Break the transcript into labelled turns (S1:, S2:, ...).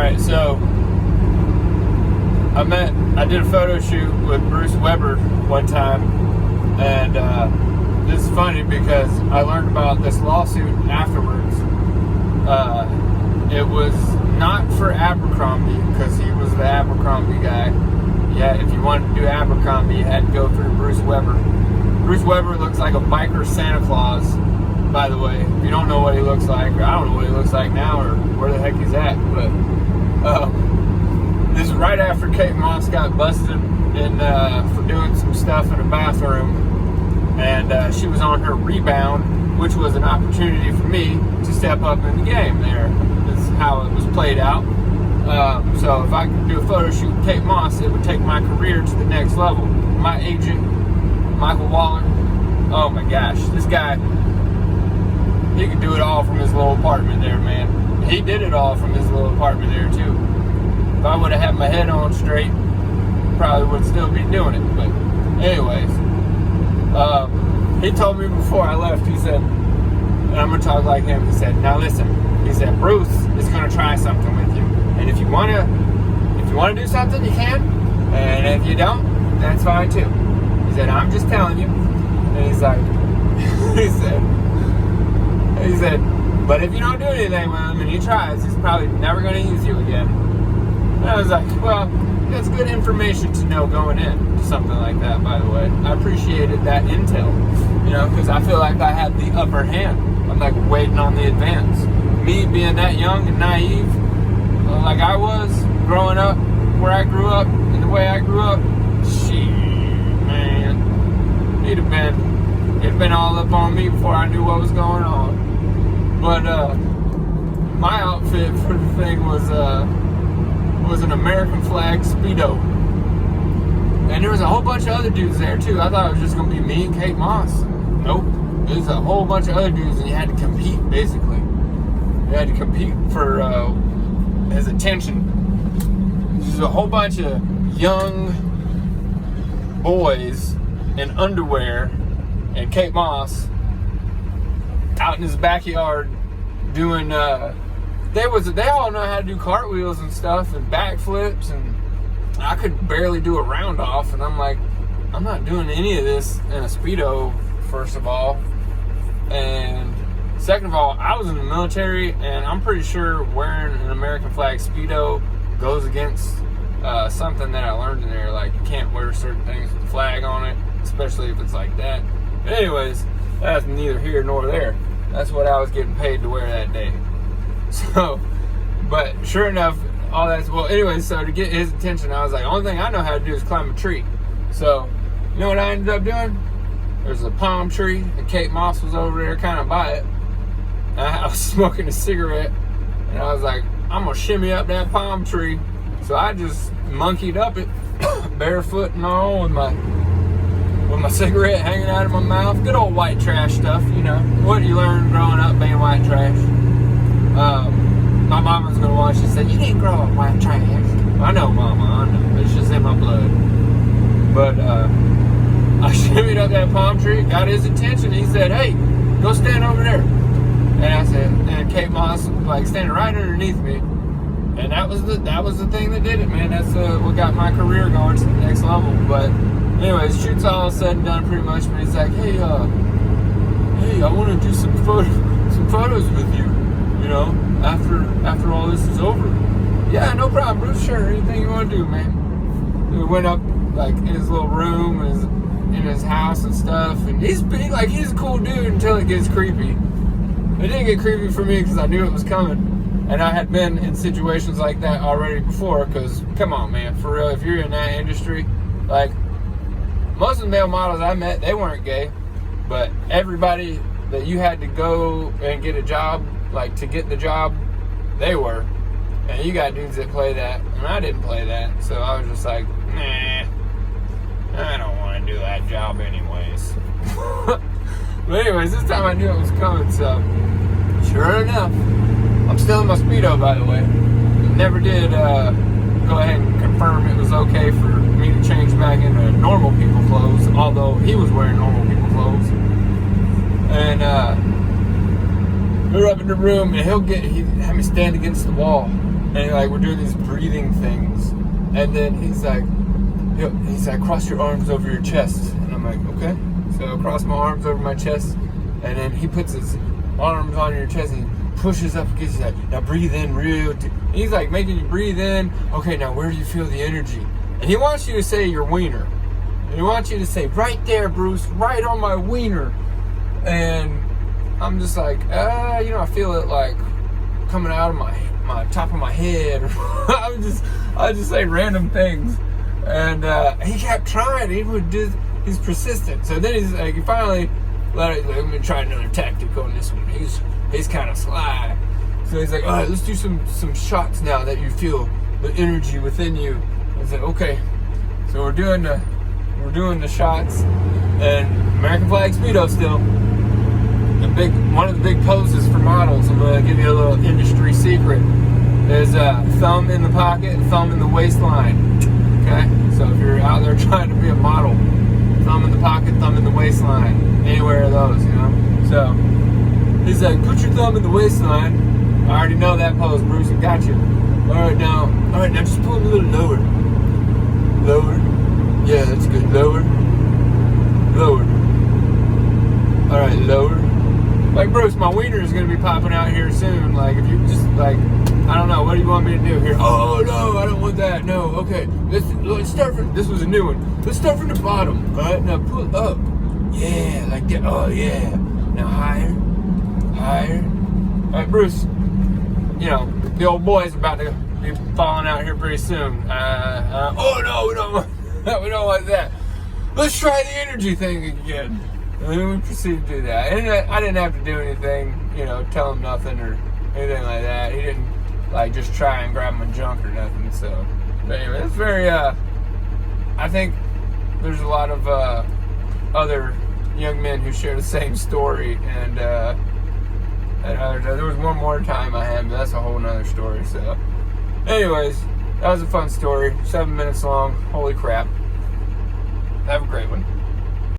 S1: Alright, so I did a photo shoot with Bruce Weber one time, and this is funny because I learned about this lawsuit afterwards. It was not for Abercrombie, because he was the Abercrombie guy. Yeah, if you wanted to do Abercrombie, you had to go through Bruce Weber. Bruce Weber looks like a biker Santa Claus, by the way. If you don't know what he looks like, or I don't know what he looks like now, or where the heck he's at, but this is right after Kate Moss got busted for doing some stuff in a bathroom, and she was on her rebound, which was an opportunity for me to step up in the game there. That's how it was played out. So if I could do a photo shoot with Kate Moss, it would take my career to the next level. My agent, Michael Waller, oh my gosh, this guy, he could do it all from his little apartment there, man. He did it all from his little apartment there too. If I would have had my head on straight, probably would still be doing it. But anyways, he told me before I left, he said, and I'm going to talk like him, he said, now listen, he said, Bruce is going to try something with you. And if you want to do something, you can. And if you don't, that's fine too. He said, I'm just telling you. And he's like, he said, but if you don't do anything with him and he tries, he's probably never going to use you again. And I was like, well, that's good information to know going in to something like that, by the way. I appreciated that intel, because I feel like I had the upper hand. I'm like waiting on the advance. Me being that young and naive, like I was growing up, where I grew up, and the way I grew up, shit, man, it'd have been all up on me before I knew what was going on. But my outfit for the thing was an American flag Speedo, and there was a whole bunch of other dudes there too. I thought it was just gonna be me and Kate Moss. Nope, there's a whole bunch of other dudes, and you had to compete. Basically, you had to compete for his attention. There's a whole bunch of young boys in underwear and Kate Moss out in his backyard doing they all know how to do cartwheels and stuff and backflips, and I could barely do a round off, and I'm like, I'm not doing any of this in a Speedo, first of all, and second of all, I was in the military, and I'm pretty sure wearing an American flag Speedo goes against something that I learned in there, like you can't wear certain things with the flag on it, especially if it's like that. But anyways, that's neither here nor there. That's what I was getting paid to wear that day. So, but sure enough, all that's, well, anyways, so to get his attention, I was like, the only thing I know how to do is climb a tree. So, you know what I ended up doing? There's a palm tree, and Kate Moss was over there kind of by it. And I was smoking a cigarette, and I was like, I'm going to shimmy up that palm tree. So I just monkeyed up it, barefoot and all, with my cigarette hanging out of my mouth. Good old white trash stuff, what you learn growing up being white trash. My mama's gonna watch and say, you didn't grow up white trash. I know, mama, I know. It's just in my blood. But I shimmied up that palm tree, got his attention. He said, hey, go stand over there. And I said, and Kate Moss like standing right underneath me. And that was the thing that did it, man. That's what got my career going to the next level. But anyways, shoot's all said and done pretty much. But he's like, hey, I want to do some photos with you, after all this is over. Yeah, no problem, Bruce. Sure, anything you want to do, man. We went up like in his little room, in his house and stuff. And he's a cool dude until it gets creepy. It didn't get creepy for me because I knew it was coming. And I had been in situations like that already before, because, come on, man, for real, if you're in that industry, like, most of the male models I met, they weren't gay, but everybody that you had to go and get a job, like, to get the job, they were. And you got dudes that play that, and I didn't play that, so I was just like, nah, I don't want to do that job anyways. But anyways, this time I knew it was coming, so, sure enough, I'm still in my Speedo, by the way. Never did go ahead and confirm it was okay for me to change back into normal people clothes, although he was wearing normal people clothes. And we were up in the room, and he had me stand against the wall. And like we're doing these breathing things, and then he's like, cross your arms over your chest, and I'm like, okay. So I cross my arms over my chest, and then he puts his arms on your chest and he pushes up against you. Like, now breathe in real deep. And he's like making you breathe in. Okay, now where do you feel the energy? And he wants you to say your wiener. And he wants you to say, right there, Bruce, right on my wiener. And I'm just like, I feel it like coming out of my top of my head. I just say random things. And he kept trying. He's persistent. So then he's like, he finally let me try another tactic on this one. He's kind of sly. So he's like, all right, let's do some shots now that you feel the energy within you. I said, okay. So we're doing the shots, and American flag Speedo still. One of the big poses for models. I'm gonna give you a little industry secret. There's a thumb in the pocket, thumb in the waistline. Okay, so if you're out there trying to be a model, thumb in the pocket, thumb in the waistline, anywhere of those, So he's like, put your thumb in the waistline. I already know that pose, Bruce. I got you. All right, now just pull it a little lower. Lower. Yeah, that's good. Lower. All right, lower. Like, Bruce, my wiener is going to be popping out here soon. Like, if you just, like, I don't know, what do you want me to do here? Oh, no, I don't want that. No, okay. Let's start from, this was a new one. Let's start from the bottom. All right, now pull up. Yeah, like that. Oh, yeah. Now higher. All right, Bruce, the old boy's about to be falling out here pretty soon. Oh, no, we don't want that. Let's try the energy thing again. And then we proceeded to do that. And I didn't have to do anything, tell him nothing or anything like that. He didn't, like, just try and grab my junk or nothing. So, but anyway, it's very, I think there's a lot of other young men who share the same story. And there was one more time I had, but that's a whole nother story. So, anyways, that was a fun story. 7 minutes long. Holy crap. Have a great one.